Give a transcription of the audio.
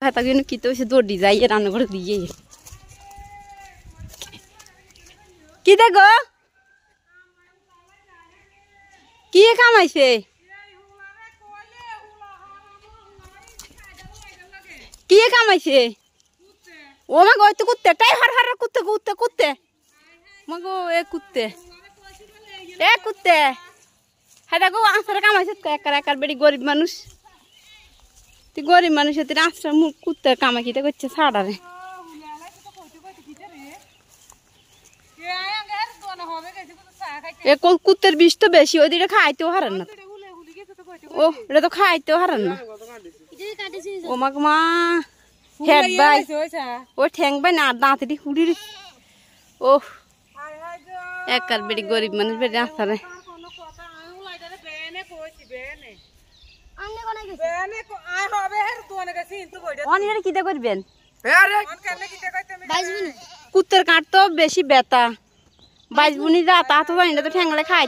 হাতা কিন্তু কি তো সে দৌড়ি যাই রান্না করে দিয়ে কি দেখো কি কামাইছে কি কামাইছে ও মা গো তো কুত্তে টাই হর হর কুত্তে কুত্তে কুত্তে মগো এ কুত্তে হ্যাঁ দেখো আসারে কামাইছে একার একার বেড়ি গরিব মানুষ তুই গরিব মানুষ আশ্রম কুত্তে কামাই কিটা করছে ছাড়ারে কুত্তের বিষ তো বেশি ওই দিকে খাইতেও হারান না ও এটা তো খাইতেও হারান না ও মা মা হেড ভাই ও ঠ্যাং ভাই না দাঁতটি হুড়ি ও একার বেড়ি গরিব মানুষ বেড়ি আসারে কিটা করবেন কুত্তের কাঠ তো বেশি বেতা বাইশ বুনি যা তা তো জানি না তো ঠ্যাংলে খাই